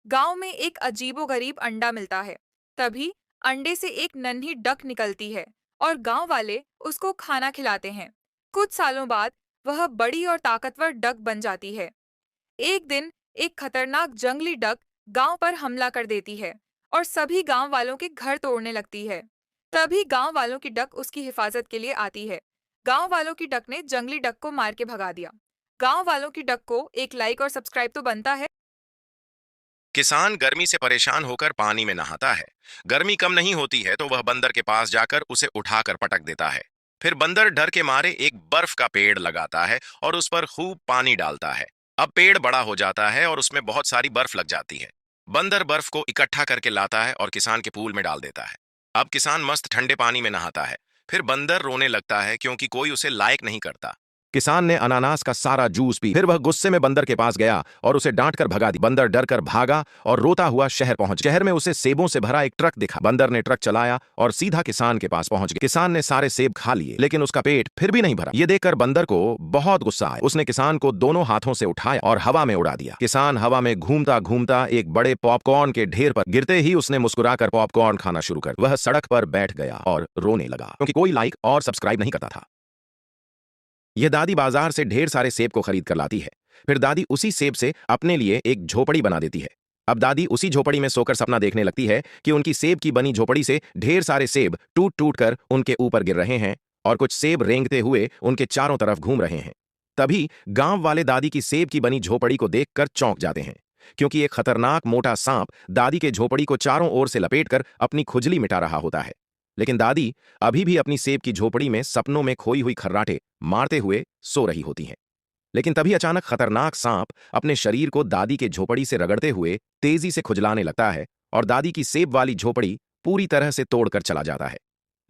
गांव में एक अजीबोगरीब अंडा मिलता है। तभी अंडे से एक नन्ही डक निकलती है और गांव वाले उसको खाना खिलाते हैं। कुछ सालों बाद वह बड़ी और ताकतवर डक बन जाती है। एक दिन एक खतरनाक जंगली डक गांव पर हमला कर देती है और सभी गांव वालों के घर तोड़ने लगती है। तभी गांव वालों की डक उसकी हिफाजत के लिए आती है। गांव वालों की डक ने जंगली डक को मार के भगा दिया। गांव वालों की डक को एक लाइक और सब्सक्राइब तो बनता है। किसान गर्मी से परेशान होकर पानी में नहाता है। गर्मी कम नहीं होती है तो वह बंदर के पास जाकर उसे उठाकर पटक देता है। फिर बंदर डर के मारे एक बर्फ का पेड़ लगाता है और उस पर खूब पानी डालता है। अब पेड़ बड़ा हो जाता है और उसमें बहुत सारी बर्फ लग जाती है। बंदर बर्फ को इकट्ठा करके लाता है और किसान के पूल में डाल देता है। अब किसान मस्त ठंडे पानी में नहाता है। फिर बंदर रोने लगता है क्योंकि कोई उसे लायक नहीं करता। किसान ने अनानास का सारा जूस पी। फिर वह गुस्से में बंदर के पास गया और उसे डांट कर भगा दी। बंदर डर कर भागा और रोता हुआ शहर पहुंच। शहर में उसे सेबों से भरा एक ट्रक दिखा। बंदर ने ट्रक चलाया और सीधा किसान के पास पहुंच गया। किसान ने सारे सेब खा लिए लेकिन उसका पेट फिर भी नहीं भरा। ये देखकर बंदर को बहुत गुस्सा आया। उसने किसान को दोनों हाथों से उठाया और हवा में उड़ा दिया। किसान हवा में घूमता घूमता एक बड़े पॉपकॉर्न के ढेर पर गिरते ही उसने मुस्कुराकर पॉपकॉर्न खाना शुरू कर। वह सड़क पर बैठ गया और रोने लगा क्योंकि कोई लाइक और सब्सक्राइब नहीं करता था। यह दादी बाजार से ढेर सारे सेब को खरीद कर लाती है। फिर दादी उसी सेब से अपने लिए एक झोपड़ी बना देती है। अब दादी उसी झोपड़ी में सोकर सपना देखने लगती है कि उनकी सेब की बनी झोपड़ी से ढेर सारे सेब टूट टूट कर उनके ऊपर गिर रहे हैं और कुछ सेब रेंगते हुए उनके चारों तरफ घूम रहे हैं। तभी गांव वाले दादी की सेब की बनी झोपड़ी को देखकर चौंक जाते हैं क्योंकि एक खतरनाक मोटा सांप दादी के झोपड़ी को चारों ओर से लपेटकर अपनी खुजली मिटा रहा होता है। लेकिन दादी अभी भी अपनी सेब की झोपड़ी में सपनों में खोई हुई खर्राटे मारते हुए सो रही होती हैं। लेकिन तभी अचानक खतरनाक सांप अपने शरीर को दादी के झोपड़ी से रगड़ते हुए तेजी से खुजलाने लगता है और दादी की सेब वाली झोपड़ी पूरी तरह से तोड़कर चला जाता है।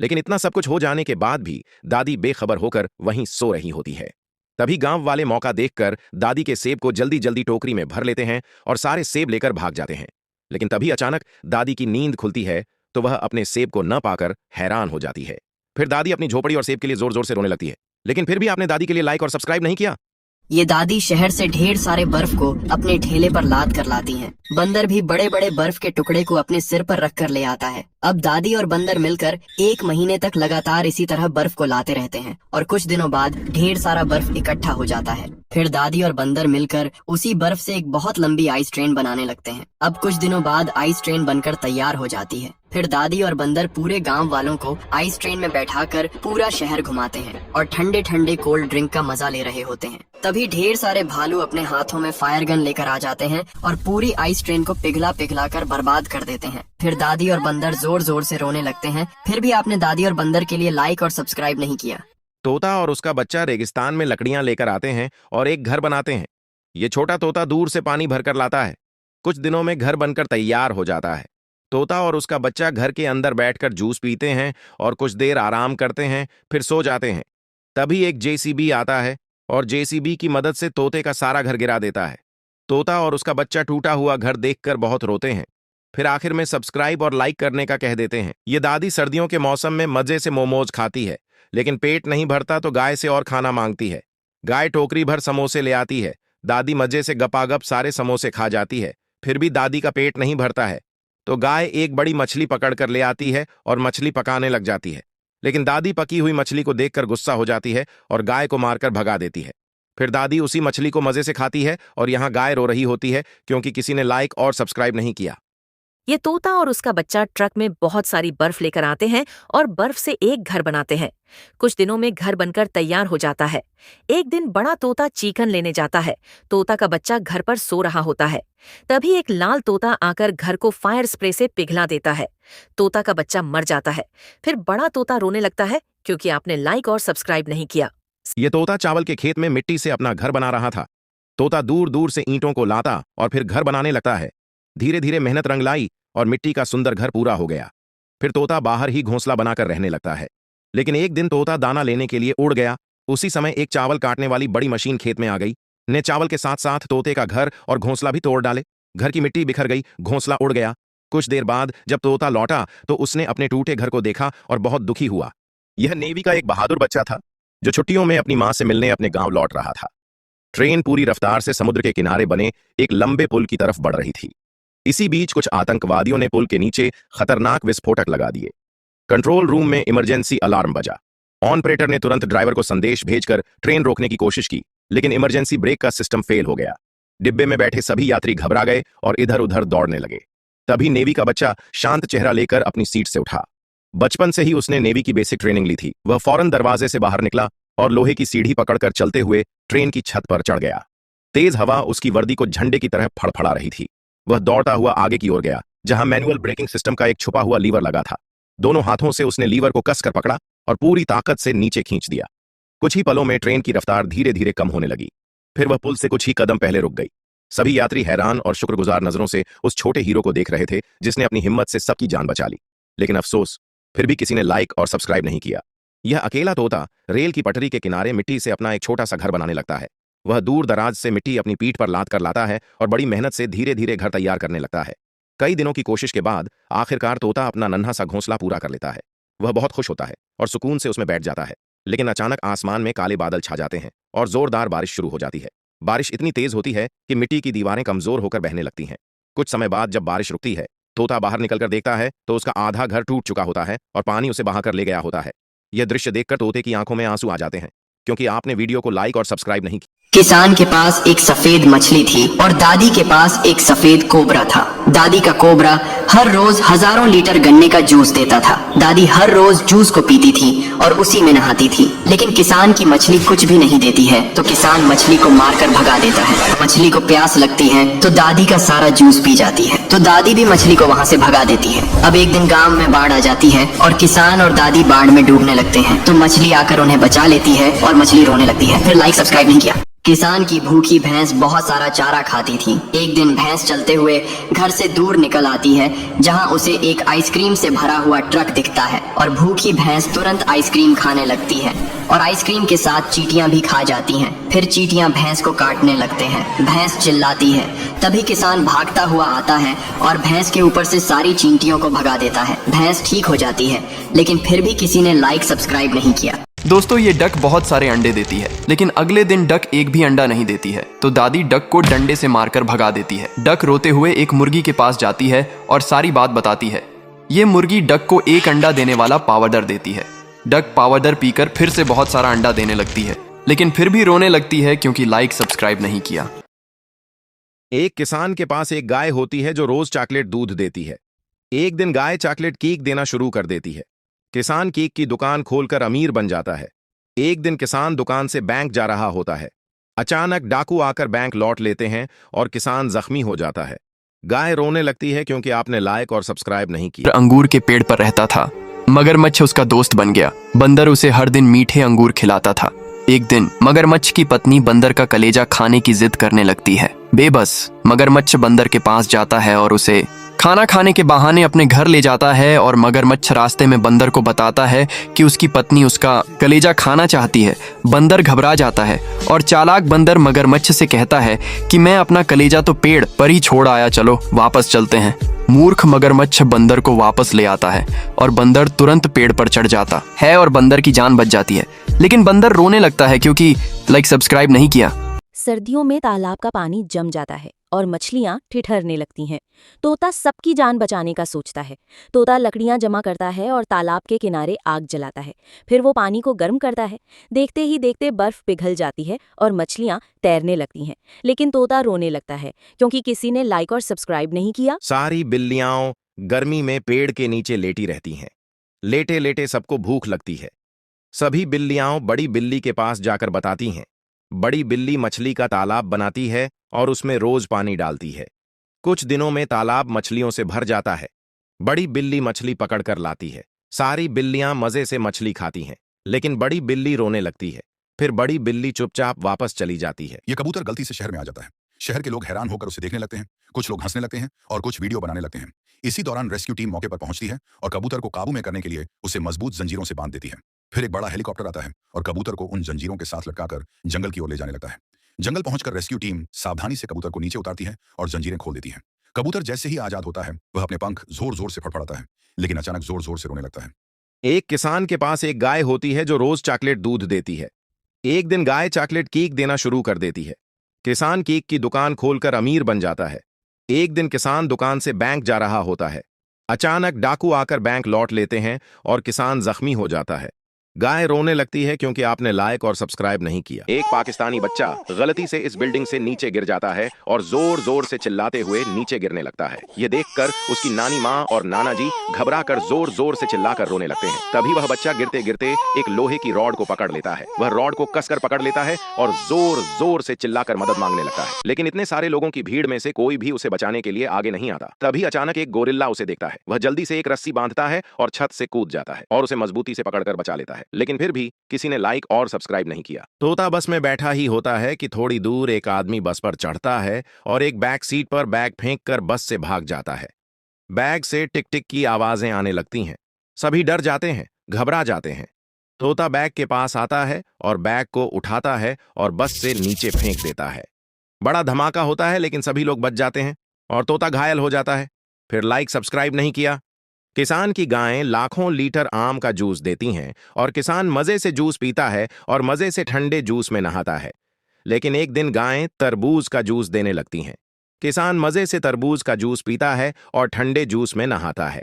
लेकिन इतना सब कुछ हो जाने के बाद भी दादी बेखबर होकर वहीं सो रही होती है। तभी गांव वाले मौका देखकर दादी के सेब को जल्दी जल्दी टोकरी में भर लेते हैं और सारे सेब लेकर भाग जाते हैं। लेकिन तभी अचानक दादी की नींद खुलती है तो वह अपने सेब को न पाकर हैरान हो जाती है। फिर दादी अपनी झोपड़ी और सेब के लिए जोर जोर से रोने लगती है। लेकिन फिर भी आपने दादी के लिए लाइक और सब्सक्राइब नहीं किया। ये दादी शहर से ढेर सारे बर्फ को अपने ठेले पर लाद कर लाती हैं। बंदर भी बड़े बड़े बर्फ के टुकड़े को अपने सिर पर रख कर ले आता है। अब दादी और बंदर मिलकर 1 महीने तक लगातार इसी तरह बर्फ को लाते रहते हैं और कुछ दिनों बाद ढेर सारा बर्फ इकट्ठा हो जाता है। फिर दादी और बंदर मिलकर उसी बर्फ से एक बहुत लंबी आइस ट्रेन बनाने लगते हैं। अब कुछ दिनों बाद आइस ट्रेन बनकर तैयार हो जाती है। फिर दादी और बंदर पूरे गांव वालों को आइस ट्रेन में बैठाकर पूरा शहर घुमाते हैं और ठंडे ठंडे कोल्ड ड्रिंक का मजा ले रहे होते हैं। तभी ढेर सारे भालू अपने हाथों में फायर गन लेकर आ जाते हैं और पूरी आइस ट्रेन को पिघला पिघला कर बर्बाद कर देते हैं। फिर दादी और बंदर जोर जोर से रोने लगते हैं। फिर भी आपने दादी और बंदर के लिए लाइक और सब्सक्राइब नहीं किया। तोता और उसका बच्चा रेगिस्तान में लकड़ियां लेकर आते हैं और एक घर बनाते हैं। ये छोटा तोता दूर से पानी भरकर लाता है। कुछ दिनों में घर बनकर तैयार हो जाता है। तोता और उसका बच्चा घर के अंदर बैठकर जूस पीते हैं और कुछ देर आराम करते हैं, फिर सो जाते हैं। तभी एक जेसीबी आता है और जेसीबी की मदद से तोते का सारा घर गिरा देता है। तोता और उसका बच्चा टूटा हुआ घर देखकर बहुत रोते हैं। फिर आखिर में सब्सक्राइब और लाइक करने का कह देते हैं। ये दादी सर्दियों के मौसम में मजे से मोमोज खाती है, लेकिन पेट नहीं भरता तो गाय से और खाना मांगती है। गाय टोकरी भर समोसे ले आती है। दादी मजे से गपागप सारे समोसे खा जाती है। फिर भी दादी का पेट नहीं भरता है तो गाय एक बड़ी मछली पकड़ कर ले आती है और मछली पकाने लग जाती है। लेकिन दादी पकी हुई मछली को देखकर गुस्सा हो जाती है और गाय को मारकर भगा देती है। फिर दादी उसी मछली को मजे से खाती है और यहाँ गाय रो रही होती है क्योंकि किसी ने लाइक और सब्सक्राइब नहीं किया। ये तोता और उसका बच्चा ट्रक में बहुत सारी बर्फ लेकर आते हैं और बर्फ से एक घर बनाते हैं। कुछ दिनों में घर बनकर तैयार हो जाता है। एक दिन बड़ा तोता चीकन लेने जाता है। तोता का बच्चा घर पर सो रहा होता है। तभी एक लाल तोता आकर घर को फायर स्प्रे से पिघला देता है। तोता का बच्चा मर जाता है। फिर बड़ा तोता रोने लगता है क्योंकि आपने लाइक और सब्सक्राइब नहीं किया। ये तोता चावल के खेत में मिट्टी से अपना घर बना रहा था। तोता दूर दूर से ईंटों को लाता और फिर घर बनाने लगता है। धीरे धीरे मेहनत रंग लाई और मिट्टी का सुंदर घर पूरा हो गया। फिर तोता बाहर ही घोंसला बनाकर रहने लगता है। लेकिन एक दिन तोता दाना लेने के लिए उड़ गया। उसी समय एक चावल काटने वाली बड़ी मशीन खेत में आ गई। ने चावल के साथ साथ तोते का घर और घोंसला भी तोड़ डाले। घर की मिट्टी बिखर गई, घोंसला उड़ गया। कुछ देर बाद जब तोता लौटा तो उसने अपने टूटे घर को देखा और बहुत दुखी हुआ। यह नेवी का एक बहादुर बच्चा था जो छुट्टियों में अपनी मां से मिलने अपने गांव लौट रहा था। ट्रेन पूरी रफ्तार से समुद्र के किनारे बने एक लंबे पुल की तरफ बढ़ रही थी। इसी बीच कुछ आतंकवादियों ने पुल के नीचे खतरनाक विस्फोटक लगा दिए। कंट्रोल रूम में इमरजेंसी अलार्म बजा। ऑपरेटर ने तुरंत ड्राइवर को संदेश भेजकर ट्रेन रोकने की कोशिश की, लेकिन इमरजेंसी ब्रेक का सिस्टम फेल हो गया। डिब्बे में बैठे सभी यात्री घबरा गए और इधर उधर दौड़ने लगे। तभी नेवी का बच्चा शांत चेहरा लेकर अपनी सीट से उठा। बचपन से ही उसने नेवी की बेसिक ट्रेनिंग ली थी। वह फौरन दरवाजे से बाहर निकला और लोहे की सीढ़ी पकड़कर चलते हुए ट्रेन की छत पर चढ़ गया। तेज हवा उसकी वर्दी को झंडे की तरह फड़फड़ा रही थी। वह दौड़ता हुआ आगे की ओर गया, जहां मैनुअल ब्रेकिंग सिस्टम का एक छुपा हुआ लीवर लगा था। दोनों हाथों से उसने लीवर को कसकर पकड़ा और पूरी ताकत से नीचे खींच दिया। कुछ ही पलों में ट्रेन की रफ्तार धीरे धीरे कम होने लगी। फिर वह पुल से कुछ ही कदम पहले रुक गई। सभी यात्री हैरान और शुक्रगुजार नजरों से उस छोटे हीरो को देख रहे थे, जिसने अपनी हिम्मत से सबकी जान बचा ली। लेकिन अफसोस, फिर भी किसी ने लाइक और सब्सक्राइब नहीं किया। यह अकेला तोता रेल की पटरी के किनारे मिट्टी से अपना एक छोटा सा घर बनाने लगता है। वह दूर दराज से मिट्टी अपनी पीठ पर लाद कर लाता है और बड़ी मेहनत से धीरे धीरे घर तैयार करने लगता है। कई दिनों की कोशिश के बाद आखिरकार तोता अपना नन्हा सा घोंसला पूरा कर लेता है। वह बहुत खुश होता है और सुकून से उसमें बैठ जाता है। लेकिन अचानक आसमान में काले बादल छा जाते हैं और जोरदार बारिश शुरू हो जाती है। बारिश इतनी तेज होती है कि मिट्टी की दीवारें कमजोर होकर बहने लगती हैं। कुछ समय बाद जब बारिश रुकती है, तोता बाहर निकलकर देखता है तो उसका आधा घर टूट चुका होता है और पानी उसे बहाकर ले गया होता है। यह दृश्य देखकर तोते की आंखों में आंसू आ जाते हैं, क्योंकि आपने वीडियो को लाइक और सब्सक्राइब नहीं किया। किसान के पास एक सफेद मछली थी और दादी के पास एक सफेद कोबरा था। दादी का कोबरा हर रोज हजारों लीटर गन्ने का जूस देता था। दादी हर रोज जूस को पीती थी और उसी में नहाती थी। लेकिन किसान की मछली कुछ भी नहीं देती है, तो किसान मछली को मारकर भगा देता है। मछली को प्यास लगती है तो दादी का सारा जूस पी जाती है, तो दादी भी मछली को वहाँ से भगा देती है। अब एक दिन गांव में बाढ़ आ जाती है और किसान और दादी बाढ़ में डूबने लगते हैं, तो मछली आकर उन्हें बचा लेती है और मछली रोने लगती है। फिर लाइक सब्सक्राइब नहीं किया। किसान की भूखी भैंस बहुत सारा चारा खाती थी। एक दिन भैंस चलते हुए घर से दूर निकल आती है, जहां उसे एक आइसक्रीम से भरा हुआ ट्रक दिखता है और भूखी भैंस तुरंत आइसक्रीम खाने लगती है और आइसक्रीम के साथ चींटियां भी खा जाती हैं। फिर चींटियां भैंस को काटने लगते हैं। भैंस चिल्लाती है। तभी किसान भागता हुआ आता है और भैंस के ऊपर से सारी चींटियों को भगा देता है। भैंस ठीक हो जाती है, लेकिन फिर भी किसी ने लाइक सब्सक्राइब नहीं किया। दोस्तों, ये डक बहुत सारे अंडे देती है, लेकिन अगले दिन डक एक भी अंडा नहीं देती है, तो दादी डक को डंडे से मारकर भगा देती है। डक रोते हुए एक मुर्गी के पास जाती है और सारी बात बताती है। ये मुर्गी डक को एक अंडा देने वाला पावडर देती है। डक पावडर पीकर फिर से बहुत सारा अंडा देने लगती है, लेकिन फिर भी रोने लगती है क्योंकि लाइक सब्सक्राइब नहीं किया। एक किसान के पास एक गाय होती है जो रोज चॉकलेट दूध देती है। एक दिन गाय चॉकलेट केक देना शुरू कर देती है। किसान केक की दुकान खोलकर अमीर बन जाता है। एक दिन किसान दुकान से बैंक जा रहा होता है। अचानक डाकू आकर बैंक लौट लेते हैं और किसान जख्मी हो जाता है। गाय रोने लगती है क्योंकि आपने लाइक और सब्सक्राइब नहीं किया। अंगूर के पेड़ पर रहता था। मगरमच्छ उसका दोस्त बन गया। बंदर उसे हर दिन मीठे अंगूर खिलाता था। एक दिन मगरमच्छ की पत्नी बंदर का कलेजा खाने की जिद करने लगती है। बेबस मगरमच्छ बंदर के पास जाता है और उसे खाना खाने के बहाने अपने घर ले जाता है और मगरमच्छ रास्ते में बंदर को बताता है कि उसकी पत्नी उसका कलेजा खाना चाहती है। बंदर घबरा जाता है और चालाक बंदर मगरमच्छ से कहता है कि मैं अपना कलेजा तो पेड़ पर ही छोड़ आया, चलो वापस चलते हैं। मूर्ख मगरमच्छ बंदर को वापस ले आता है और बंदर तुरंत पेड़ पर चढ़ जाता है और बंदर की जान बच जाती है। लेकिन बंदर रोने लगता है क्योंकि लाइक सब्सक्राइब नहीं किया। सर्दियों में तालाब का पानी जम जाता है और मछलियां ठिठुरने लगती हैं। तोता सबकी जान बचाने का सोचता है। तोता लकड़ियां जमा करता है और तालाब के किनारे आग जलाता है। फिर वो पानी को गर्म करता है। देखते ही देखते बर्फ पिघल जाती है और मछलियां तैरने लगती हैं। लेकिन तोता रोने लगता है क्योंकि किसी ने लाइक और सब्सक्राइब नहीं किया। सारी बिल्लियां गर्मी में पेड़ के नीचे लेटी रहती हैं। लेटे लेटे सबको भूख लगती है। सभी बिल्लियां बड़ी बिल्ली के पास जाकर बताती हैं। बड़ी बिल्ली मछली का तालाब बनाती है और उसमें रोज पानी डालती है। कुछ दिनों में तालाब मछलियों से भर जाता है। बड़ी बिल्ली मछली पकड़कर लाती है। सारी बिल्लियां मजे से मछली खाती हैं, लेकिन बड़ी बिल्ली रोने लगती है। फिर बड़ी बिल्ली चुपचाप वापस चली जाती है। ये कबूतर गलती से शहर में आ जाता है। शहर के लोग हैरान होकर उसे देखने लगते हैं। कुछ लोग हंसने लगते हैं और कुछ वीडियो बनाने लगते हैं। इसी दौरान रेस्क्यू टीम मौके पर पहुंचती है और कबूतर को काबू में करने के लिए उसे मजबूत जंजीरों से बांध देती है। फिर एक बड़ा हेलीकॉप्टर आता है और कबूतर को उन जंजीरों के साथ लटकाकर जंगल की ओर ले जाने लगता है। जंगल पहुंचकर रेस्क्यू टीम सावधानी से कबूतर को नीचे उतारती है और जंजीरें खोल देती है। कबूतर जैसे ही आजाद होता है, वह अपने पंख जोर जोर से फड़फड़ाता है, लेकिन अचानक जोर जोर से रोने लगता है। एक किसान के पास एक गाय होती है जो रोज चॉकलेट दूध देती है। एक दिन गाय चॉकलेट केक देना शुरू कर देती है। किसान केक की दुकान खोलकर अमीर बन जाता है। एक दिन किसान दुकान से बैंक जा रहा होता है। अचानक डाकू आकर बैंक लौट लेते हैं और किसान जख्मी हो जाता है। गाय रोने लगती है क्योंकि आपने लाइक और सब्सक्राइब नहीं किया। एक पाकिस्तानी बच्चा गलती से इस बिल्डिंग से नीचे गिर जाता है और जोर जोर से चिल्लाते हुए नीचे गिरने लगता है। ये देखकर उसकी नानी माँ और नाना जी घबराकर जोर जोर से चिल्लाकर रोने लगते हैं। तभी वह बच्चा गिरते गिरते एक लोहे की रॉड को पकड़ लेता है। वह रॉड को कसकर पकड़ लेता है और जोर जोर से चिल्लाकर मदद मांगने लगता है, लेकिन इतने सारे लोगों की भीड़ में से कोई भी उसे बचाने के लिए आगे नहीं आता। तभी अचानक एक गोरिल्ला उसे देखता है। वह जल्दी से एक रस्सी बांधता है और छत से कूद जाता है और उसे मजबूती से पकड़कर बचा लेता है। लेकिन फिर भी किसी ने लाइक और सब्सक्राइब नहीं किया। तोता बस में बैठा ही होता है कि थोड़ी दूर एक आदमी बस पर चढ़ता है और एक बैक सीट पर बैग फेंक कर बस से भाग जाता है। बैग से टिक टिक की आवाजें आने लगती हैं। सभी डर जाते हैं, घबरा जाते हैं। तोता बैग के पास आता है और बैग को उठाता है और बस से नीचे फेंक देता है। बड़ा धमाका होता है, लेकिन सभी लोग बच जाते हैं और तोता घायल हो जाता है। फिर लाइक सब्सक्राइब नहीं किया। किसान की गायें लाखों लीटर आम का जूस देती हैं और किसान मजे से जूस पीता है और मजे से ठंडे जूस में नहाता है। लेकिन एक दिन गायें तरबूज का जूस देने लगती हैं। किसान मजे से तरबूज का जूस पीता है और ठंडे जूस में नहाता है।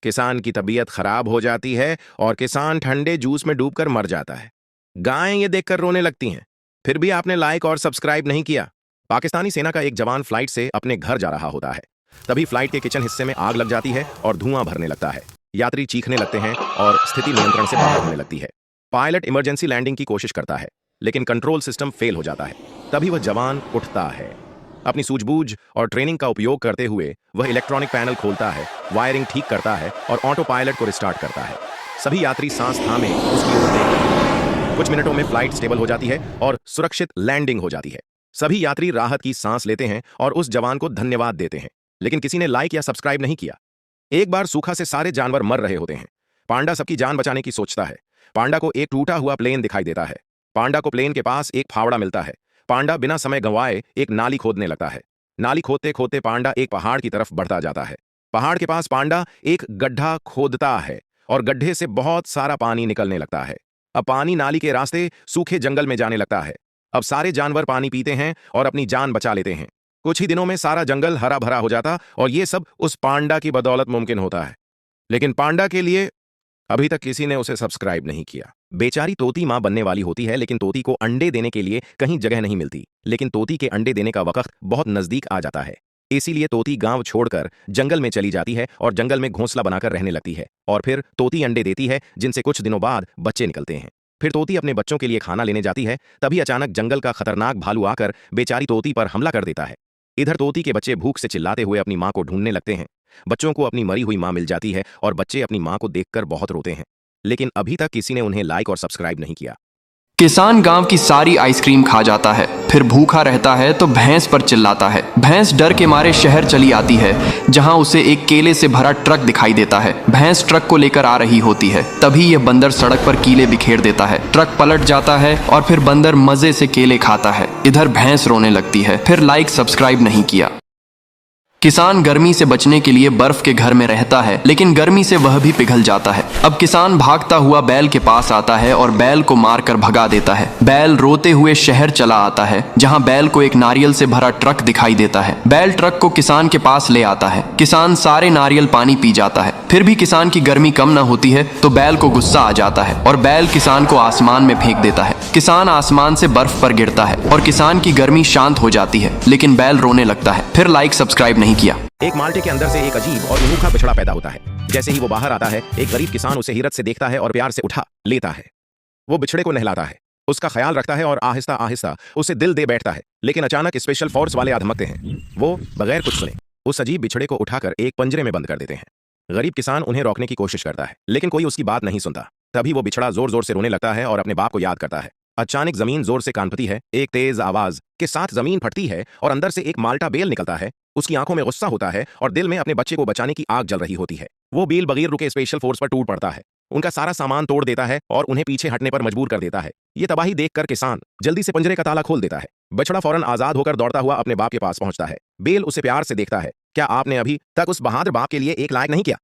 किसान की तबीयत खराब हो जाती है और किसान ठंडे जूस में डूबकर मर जाता है। गायें ये देखकर रोने लगती हैं। फिर भी आपने लाइक और सब्सक्राइब नहीं किया। पाकिस्तानी सेना का एक जवान फ्लाइट से अपने घर जा रहा होता है। तभी फ्लाइट के किचन हिस्से में आग लग जाती है और धुआं भरने लगता है। यात्री चीखने लगते हैं और स्थिति नियंत्रण से बाहर होने लगती है। पायलट इमरजेंसी लैंडिंग की कोशिश करता है, लेकिन कंट्रोल सिस्टम फेल हो जाता है। तभी वह जवान उठता है। अपनी सूझबूझ और ट्रेनिंग का उपयोग करते हुए वह इलेक्ट्रॉनिक पैनल खोलता है, वायरिंग ठीक करता है और ऑटो पायलट को रिस्टार्ट करता है। सभी यात्री सांस थामे उसकी ओर देखते हैं। कुछ मिनटों में फ्लाइट स्टेबल हो जाती है और सुरक्षित लैंडिंग हो जाती है। सभी यात्री राहत की सांस लेते हैं और उस जवान को धन्यवाद देते हैं, लेकिन किसी ने लाइक या सब्सक्राइब नहीं किया। एक बार सूखा से सारे जानवर मर रहे होते हैं। पांडा सबकी जान बचाने की सोचता है। पांडा को एक टूटा हुआ प्लेन दिखाई देता है। पांडा को प्लेन के पास एक फावड़ा मिलता है। पांडा बिना समय गंवाए एक नाली खोदने लगता है। नाली खोदते खोदते पांडा एक पहाड़ की तरफ बढ़ता जाता है। पहाड़ के पास पांडा एक गड्ढा खोदता है और गड्ढे से बहुत सारा पानी निकलने लगता है। अब पानी नाली के रास्ते सूखे जंगल में जाने लगता है। अब सारे जानवर पानी पीते हैं और अपनी जान बचा लेते हैं। कुछ ही दिनों में सारा जंगल हरा भरा हो जाता और ये सब उस पांडा की बदौलत मुमकिन होता है। लेकिन पांडा के लिए अभी तक किसी ने उसे सब्सक्राइब नहीं किया। बेचारी तोती मां बनने वाली होती है, लेकिन तोती को अंडे देने के लिए कहीं जगह नहीं मिलती। लेकिन तोती के अंडे देने का वक्त बहुत नजदीक आ जाता है। इसीलिए तोती गांव छोड़कर जंगल में चली जाती है और जंगल में घोंसला बनाकर रहने लगती है। और फिर तोती अंडे देती है, जिनसे कुछ दिनों बाद बच्चे निकलते हैं। फिर तोती अपने बच्चों के लिए खाना लेने जाती है। तभी अचानक जंगल का खतरनाक भालू आकर बेचारी तोती पर हमला कर देता है। इधर तोती के बच्चे भूख से चिल्लाते हुए अपनी मां को ढूंढने लगते हैं। बच्चों को अपनी मरी हुई मां मिल जाती है और बच्चे अपनी मां को देखकर बहुत रोते हैं। लेकिन अभी तक किसी ने उन्हें लाइक और सब्सक्राइब नहीं किया। किसान गांव की सारी आइसक्रीम खा जाता है, फिर भूखा रहता है तो भैंस पर चिल्लाता है। भैंस डर के मारे शहर चली आती है, जहां उसे एक केले से भरा ट्रक दिखाई देता है। भैंस ट्रक को लेकर आ रही होती है। तभी यह बंदर सड़क पर कीले बिखेर देता है। ट्रक पलट जाता है और फिर बंदर मजे से केले खाता है। इधर भैंस रोने लगती है। फिर लाइक सब्सक्राइब नहीं किया। किसान गर्मी से बचने के लिए बर्फ के घर में रहता है, लेकिन गर्मी से वह भी पिघल जाता है। अब किसान भागता हुआ बैल के पास आता है और बैल को मारकर भगा देता है। बैल रोते हुए शहर चला आता है, जहां बैल को एक नारियल से भरा ट्रक दिखाई देता है। बैल ट्रक को किसान के पास ले आता है। किसान सारे नारियल पानी पी जाता है। फिर भी किसान की गर्मी कम न होती है तो बैल को गुस्सा आ जाता है और बैल किसान को आसमान में फेंक देता है। किसान आसमान से बर्फ पर गिरता है और किसान की गर्मी शांत हो जाती है, लेकिन बैल रोने लगता है। फिर लाइक सब्सक्राइब नहीं किया। एक माल्टे के अंदर से एक अजीब और अनोखा बछड़ा पैदा होता है। जैसे ही वो बाहर आता है, एक गरीब किसान उसे हिरत से देखता है और प्यार से उठा लेता है। वो बिछड़े को नहलाता है, उसका ख्याल रखता है और आहिस्ता आहिस्ता उसे दिल दे बैठता है। लेकिन अचानक स्पेशल फोर्स वाले आधमकते हैं। वो बगैर कुछ सुने उस अजीब बिछड़े को उठाकर एक पिंजरे में बंद कर देते हैं। गरीब किसान उन्हें रोकने की कोशिश करता है, लेकिन कोई उसकी बात नहीं सुनता। तभी वो बिछड़ा जोर जोर से रोने लगता है और अपने बाप को याद करता है। अचानक जमीन जोर से कांपती है। एक तेज आवाज के साथ जमीन फटती है और अंदर से एक माल्टा बेल निकलता है। उसकी आंखों में गुस्सा होता है और दिल में अपने बच्चे को बचाने की आग जल रही होती है। वो बेल बगैर रुके स्पेशल फोर्स पर टूट पड़ता है। उनका सारा सामान तोड़ देता है और उन्हें पीछे हटने पर मजबूर कर देता है। ये तबाही देखकर किसान जल्दी से पिंजरे का ताला खोल देता है। बछड़ा फौरन आजाद होकर दौड़ता हुआ अपने बाप के पास पहुंचता है। बेल उसे प्यार से देखता है। क्या आपने अभी तक उस बहादुर बाप के लिए एक लायक नहीं किया?